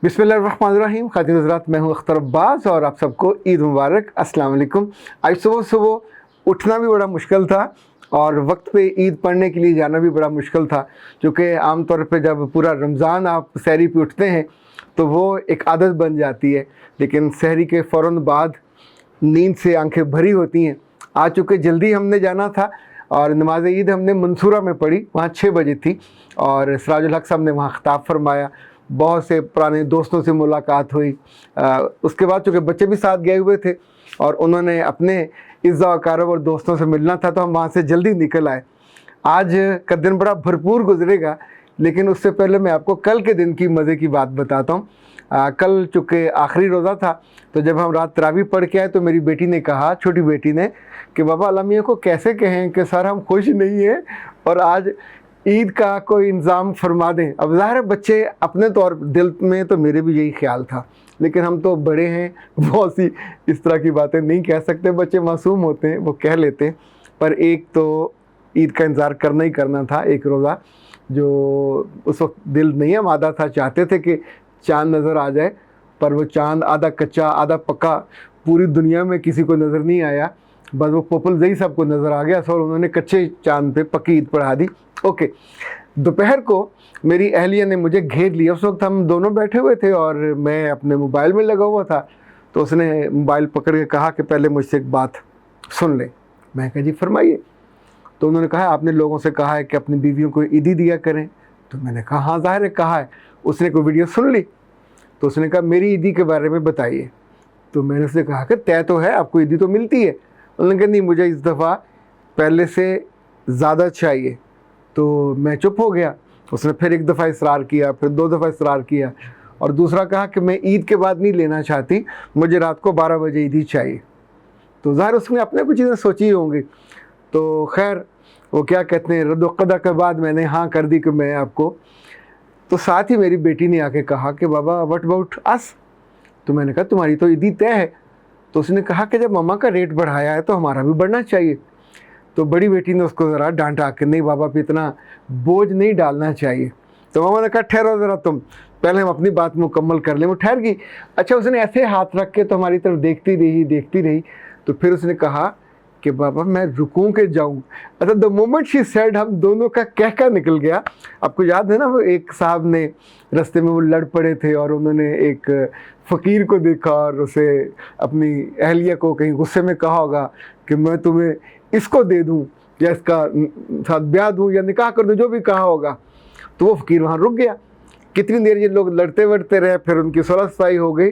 बिस्मिल्लाहिर्रहमानिर्रहीम। ख़ातिन हज़रात, मैं हूँ अख्तर अब्बास और आप सबको ईद मुबारक। अस्सलाम वालेकुम। आज सुबह सुबह उठना भी बड़ा मुश्किल था और वक्त पे ईद पढ़ने के लिए जाना भी बड़ा मुश्किल था, क्योंकि आम तौर पे जब पूरा रमज़ान आप सहरी पे उठते हैं तो वो एक आदत बन जाती है, लेकिन सहरी के फ़ौरन बाद नींद से आंखें भरी होती हैं। आज चूँकि जल्दी हमने जाना था और नमाज ईद हमने मंसूरा में पढ़ी, वहाँ 6 बजे थी और सिराजुल हक साहब ने वहाँ ख़िताब फरमाया। बहुत से पुराने दोस्तों से मुलाकात हुई। उसके बाद चूँकि बच्चे भी साथ गए हुए थे और उन्होंने अपने इज़्ज़ा अकारब और दोस्तों से मिलना था, तो हम वहाँ से जल्दी निकल आए। आज का दिन बड़ा भरपूर गुजरेगा, लेकिन उससे पहले मैं आपको कल के दिन की मज़े की बात बताता हूँ। कल चूँकि आखिरी रोज़ा था, तो जब हम रात तरावी पढ़ के आए तो मेरी बेटी ने कहा, छोटी बेटी ने, कि बाबा अल्लाह को कैसे कहें कि सर हम खुश नहीं हैं और आज ईद का कोई इंतज़ाम फरमा दें। अब ज़ाहिर है बच्चे अपने तौर दिल में तो मेरे भी यही ख्याल था, लेकिन हम तो बड़े हैं, बहुत सी इस तरह की बातें नहीं कह सकते। बच्चे मासूम होते हैं, वो कह लेते हैं। पर एक तो ईद का इंतज़ार करना ही करना था, एक रोज़ा जो उस वक्त दिल नहीं आमादा था। चाहते थे कि चाँद नज़र आ जाए, पर वो चाँद आधा कच्चा आधा पक्का पूरी दुनिया में किसी को नज़र नहीं आया। बस वो पोपल जई साहब को नज़र आ गया और उन्होंने कच्चे चाँद पे पक्की ईद पढ़ा दी। ओके, दोपहर को मेरी अहलिया ने मुझे घेर लिया। उस वक्त हम दोनों बैठे हुए थे और मैं अपने मोबाइल में लगा हुआ था, तो उसने मोबाइल पकड़ के कहा कि पहले मुझसे एक बात सुन ले। मैं कहा जी फरमाइए। तो उन्होंने कहा आपने लोगों से कहा है कि अपनी बीवियों को ईदी दिया करें। तो मैंने कहा हाँ ज़ाहिर है कहा है। उसने कोई वीडियो सुन ली, तो उसने कहा मेरी ईदी के बारे में बताइए। तो मैंने उससे कहा कि तय तो है, आपको ईदी तो मिलती है। उन्होंने कहा नहीं, मुझे इस दफ़ा पहले से ज़्यादा चाहिए। तो मैं चुप हो गया। उसने फिर एक दफ़ा इसरार किया, फिर 2 दफ़ा इसरार किया और दूसरा कहा कि मैं ईद के बाद नहीं लेना चाहती, मुझे रात को 12 बजे ईदी चाहिए। तो ज़ाहिर उसने अपने कुछ चीज़ें सोची होंगी। तो खैर वो क्या कहते हैं, रद्द-ओ-क़दा के बाद मैंने हाँ कर दी कि मैं आपको। तो साथ ही मेरी बेटी ने आके कहा कि बाबा व्हाट अबाउट अस। तो मैंने कहा तुम्हारी तो ईदी तय है। तो उसने कहा कि जब मम्मा का रेट बढ़ाया है तो हमारा भी बढ़ना चाहिए। तो बड़ी बेटी ने उसको ज़रा डांटा कि नहीं बाबा पे इतना बोझ नहीं डालना चाहिए। तो मामा ने कहा ठहरो ज़रा, तुम पहले हम अपनी बात मुकम्मल कर लें। वो ठहर गई। अच्छा, उसने ऐसे हाथ रख के तो हमारी तरफ देखती रही। तो फिर उसने कहा कि बाबा मैं रुकूं के जाऊं। अच्छा, द मोमेंट शी सेड, हम दोनों का कहका निकल गया। आपको याद है ना, वो एक साहब ने रास्ते में वो लड़ पड़े थे और उन्होंने एक फ़कीर को देखा और उसे अपनी अहलिया को कहीं गुस्से में कहा होगा कि मैं तुम्हें इसको दे दूं या इसका साथ ब्याह दूं या निकाह कर दूं, जो भी कहा होगा। तो वो फ़कीर वहाँ रुक गया। कितनी देर ये लोग लड़ते वड़ते रहे, फिर उनकी सुलह सफाई हो गई,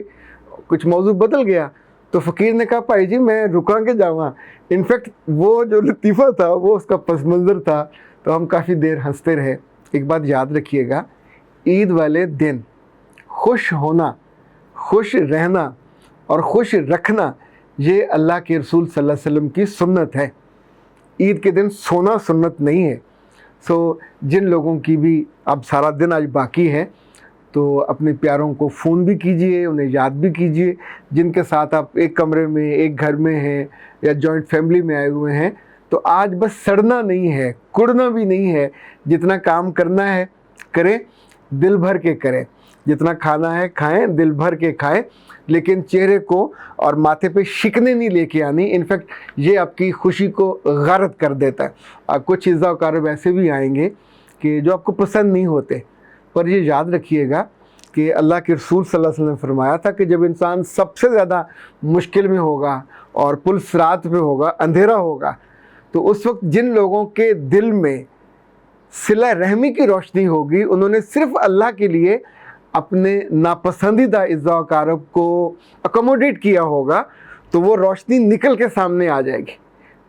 कुछ मौजू बदल गया। तो फ़कीर ने कहा भाई जी मैं रुका के जाऊँगा। इनफैक्ट वो जो लतीफ़ा था वो उसका पस मंज़र था। तो हम काफ़ी देर हंसते रहे। एक बात याद रखिएगा, ईद वाले दिन खुश होना, खुश रहना और खुश रखना, ये अल्लाह के रसूल सल्लल्लाहु अलैहि वसल्लम की सुन्नत है। ईद के दिन सोना सुन्नत नहीं है। सो जिन लोगों की भी अब सारा दिन आज बाकी है, तो अपने प्यारों को फ़ोन भी कीजिए, उन्हें याद भी कीजिए। जिनके साथ आप एक कमरे में एक घर में हैं या जॉइंट फैमिली में आए हुए हैं, तो आज बस सड़ना नहीं है, कुड़ना भी नहीं है। जितना काम करना है करें, दिल भर के करें। जितना खाना है खाएं, दिल भर के खाएं, लेकिन चेहरे को और माथे पे शिकने नहीं लेके आनी। इनफैक्ट ये आपकी खुशी को गारत कर देता है। कुछ इज़्ज़ा वक़ारब ऐसे भी आएंगे कि जो आपको पसंद नहीं होते, पर ये याद रखिएगा कि अल्लाह के रसूल सल्लल्लाहु अलैहि वसल्लम ने फरमाया था कि जब इंसान सबसे ज़्यादा मुश्किल में होगा और पुल सिरात पे होगा, अंधेरा होगा, तो उस वक्त जिन लोगों के दिल में सिला रहमी की रोशनी होगी, उन्होंने सिर्फ़ अल्लाह के लिए अपने नापसंदीदा इज़्ज़ा वक़ारब को अकोमोडेट किया होगा, तो वो रोशनी निकल के सामने आ जाएगी।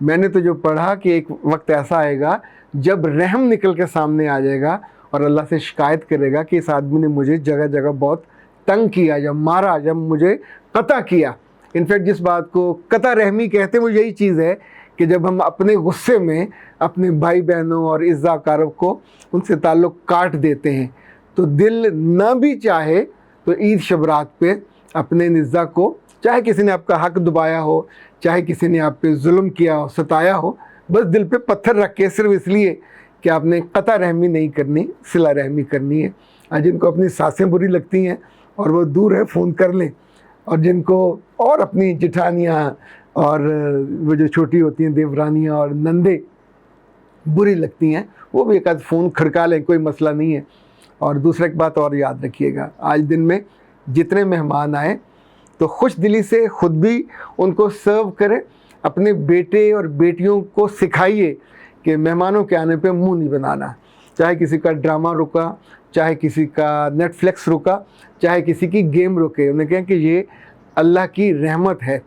मैंने तो जो पढ़ा कि एक वक्त ऐसा आएगा जब रहम निकल के सामने आ जाएगा और अल्लाह से शिकायत करेगा कि इस आदमी ने मुझे जगह जगह बहुत तंग किया, जब मारा, जब मुझे कता किया। इनफैक्ट जिस बात को कता रहमी कहते हैं वो यही चीज़ है कि जब हम अपने गुस्से में अपने भाई बहनों और इज़्ज़ा वक़ारब को उनसे ताल्लुक़ काट देते हैं। तो दिल ना भी चाहे तो ईद शब रात पे अपने इज़्ज़ा को, चाहे किसी ने आपका हक दबाया हो, चाहे किसी ने आप पे जुल्म किया हो, सताया हो, बस दिल पे पत्थर रख के सिर्फ इसलिए कि आपने कता रहमी नहीं करनी, सिला रहमी करनी है। जिनको अपनी सासें बुरी लगती हैं اور وہ دور ہے फ़ون کر لیں، اور جن کو اور اپنی جٹھانیاں اور وہ جو چھوٹی ہوتی ہیں دیورانیاں اور نندے بری لگتی ہیں، وہ بھی ایک آدھ فون کھڑکا لیں، کوئی مسئلہ نہیں ہے۔ اور دوسرا ایک بات اور یاد رکھیے گا، آج دن میں جتنے مہمان آئیں تو خوش دلی سے خود بھی ان کو سرو کریں، اپنے بیٹے اور بیٹیوں کو سکھائیے کہ مہمانوں کے آنے پہ منہ نہیں بنانا، چاہے کسی کا ڈرامہ رکا، چاہے کسی کا نیٹ فلکس رکا، چاہے کسی کی گیم رکے، انہیں کہیں کہ یہ اللہ کی رحمت ہے۔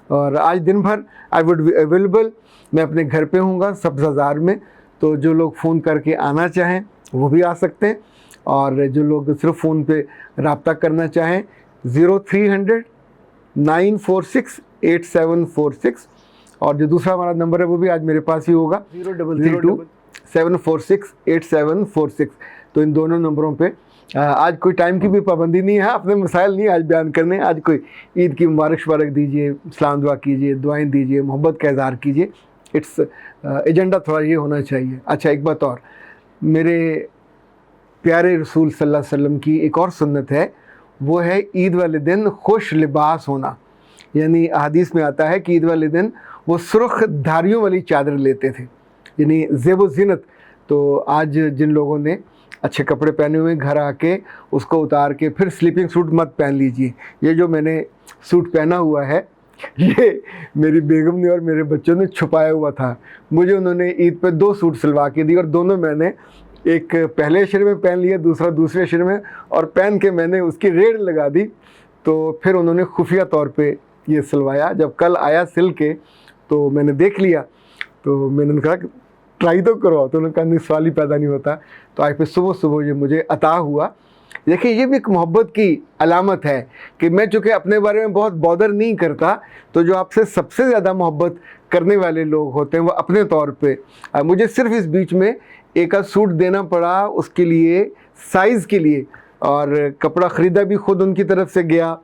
اور آج دن بھر آئی وڈ بی اویلیبل، میں اپنے گھر پہ ہوں گا سبز ہزار میں، تو جو لوگ فون کر کے آنا چاہیں وہ بھی آ سکتے ہیں، اور جو لوگ صرف فون پہ رابطہ کرنا چاہیں 0300 946 8746، اور جو دوسرا ہمارا نمبر ہے وہ بھی آج میرے پاس ہی ہوگا 0332 746 8746۔ تو ان دونوں نمبروں پہ آج کوئی ٹائم کی بھی پابندی نہیں ہے، اپنے مسائل نہیں آج بیان کرنے، آج کوئی عید کی مبارک دیجیے، سلام دعا کیجیے، دعائیں دیجیے، محبت کا اظہار کیجیے، اٹس ایجنڈا تھوڑا یہ ہونا چاہیے۔ اچھا ایک بات اور، میرے پیارے رسول صلی اللہ علیہ وسلم کی ایک اور سنت ہے، وہ ہے عید والے دن خوش لباس ہونا، یعنی احادیث میں آتا ہے کہ عید والے دن وہ سرخ دھاریوں والی چادر لیتے تھے، یعنی زیب و زینت۔ تو آج جن لوگوں نے اچھے کپڑے پہنے ہوئے گھر آ کے اس کو اتار کے پھر سلیپنگ سوٹ مت پہن لیجیے۔ یہ جو میں نے سوٹ پہنا ہوا ہے یہ میری بیگم نے اور میرے بچوں نے چھپایا ہوا تھا، مجھے انہوں نے عید پہ 2 سوٹ سلوا کے دی، اور دونوں میں نے ایک پہلے عشرے میں پہن لیا، دوسرا دوسرے عشرے میں، اور پہن کے میں نے اس کی ریڑھ لگا دی۔ تو پھر انہوں نے خفیہ طور پہ یہ سلوایا، جب کل آیا سل کے تو میں نے دیکھ لیا، تو میں نے کہا کہ ٹرائی تو کرو، تو انہوں نے کہا نہیں سوال ہی پیدا نہیں ہوتا۔ تو آج پھر صبح یہ مجھے عطا ہوا۔ دیکھیں یہ بھی ایک محبت کی علامت ہے کہ میں چونکہ اپنے بارے میں بہت بودر نہیں کرتا، تو جو آپ سے سب سے زیادہ محبت کرنے والے لوگ ہوتے ہیں وہ اپنے طور پہ، مجھے صرف اس بیچ میں ایک آدھ سوٹ دینا پڑا اس کے لیے، سائز کے لیے، اور کپڑا خریدا بھی خود ان کی طرف سے گیا،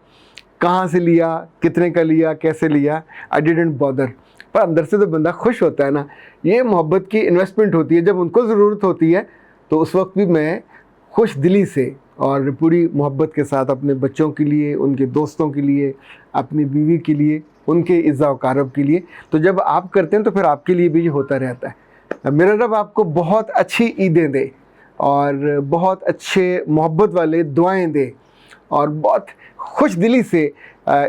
کہاں سے لیا، کتنے کا لیا، کیسے لیا، آئی ڈیڈنٹ بادر، پر اندر سے تو بندہ خوش ہوتا ہے نا۔ یہ محبت کی انویسٹمنٹ ہوتی ہے، جب ان کو ضرورت ہوتی ہے تو اس وقت بھی میں خوش دلی سے اور پوری محبت کے ساتھ اپنے بچوں کے لیے، ان کے دوستوں کے لیے، اپنی بیوی کے لیے، ان کے عزا و کارب کے لیے، تو جب آپ کرتے ہیں تو پھر آپ کے لیے بھی یہ ہوتا رہتا ہے۔ میرا رب آپ کو بہت اچھی عیدیں دے، اور بہت اچھے محبت والے دعائیں دے، اور بہت خوش دلی سے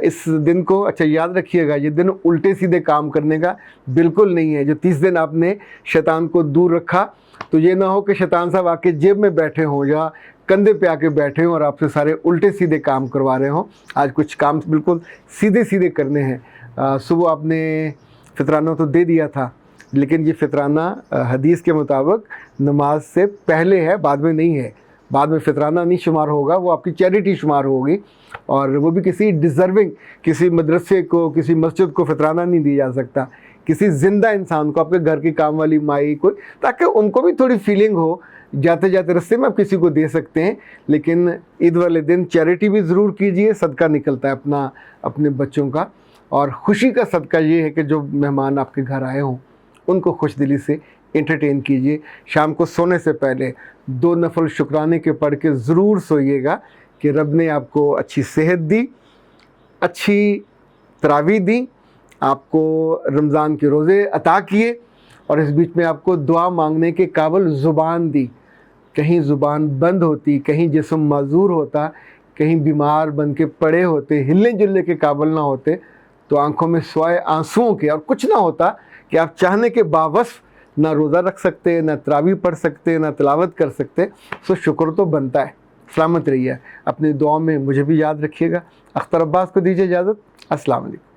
اس دن کو، اچھا یاد رکھیے گا یہ دن الٹے سیدھے کام کرنے کا بالکل نہیں ہے۔ جو 30 دن آپ نے شیطان کو دور رکھا، تو یہ نہ ہو کہ شیطان صاحب آ کے جیب میں بیٹھے ہوں یا کندھے پہ آ کے بیٹھے ہوں اور آپ سے سارے الٹے سیدھے کام کروا رہے ہوں۔ آج کچھ کام بالکل سیدھے سیدھے کرنے ہیں۔ صبح آپ نے فطرانہ تو دے دیا تھا، لیکن یہ فطرانہ حدیث کے مطابق نماز سے پہلے ہے، بعد میں نہیں ہے۔ بعد میں فطرانہ نہیں شمار ہوگا، وہ آپ کی چیریٹی شمار ہوگی، اور وہ بھی کسی ڈیزرونگ، کسی مدرسے کو، کسی مسجد کو فطرانہ نہیں دیا جا سکتا، کسی زندہ انسان کو، آپ کے گھر کی کام والی مائی کو، تاکہ ان کو بھی تھوڑی فیلنگ ہو، جاتے جاتے رستے میں آپ کسی کو دے سکتے ہیں۔ لیکن عید والے دن چیریٹی بھی ضرور کیجئے، صدقہ نکلتا ہے اپنے بچوں کا، اور خوشی کا صدقہ یہ ہے کہ جو مہمان آپ کے گھر آئے ہوں ان کو خوش دلی سے انٹرٹین کیجئے۔ شام کو سونے سے پہلے 2 نفل شکرانے کے پڑھ کے ضرور سوئیے گا کہ رب نے آپ کو اچھی صحت دی، اچھی تراویح دی، آپ کو رمضان کے روزے عطا کیے، اور اس بیچ میں آپ کو دعا مانگنے کے قابل زبان دی۔ کہیں زبان بند ہوتی، کہیں جسم معذور ہوتا، کہیں بیمار بن کے پڑے ہوتے، ہلنے جلنے کے قابل نہ ہوتے، تو آنکھوں میں سوائے آنسوؤں کے اور کچھ نہ ہوتا کہ آپ چاہنے کے باوصف نہ روزہ رکھ سکتے، نہ تراویح پڑھ سکتے، نہ تلاوت کر سکتے۔ سو شکر تو بنتا ہے۔ سلامت رہیے، اپنی دعاؤں میں مجھے بھی یاد رکھیے گا۔ اختر عباس کو دیجیے اجازت۔ السلام علیکم۔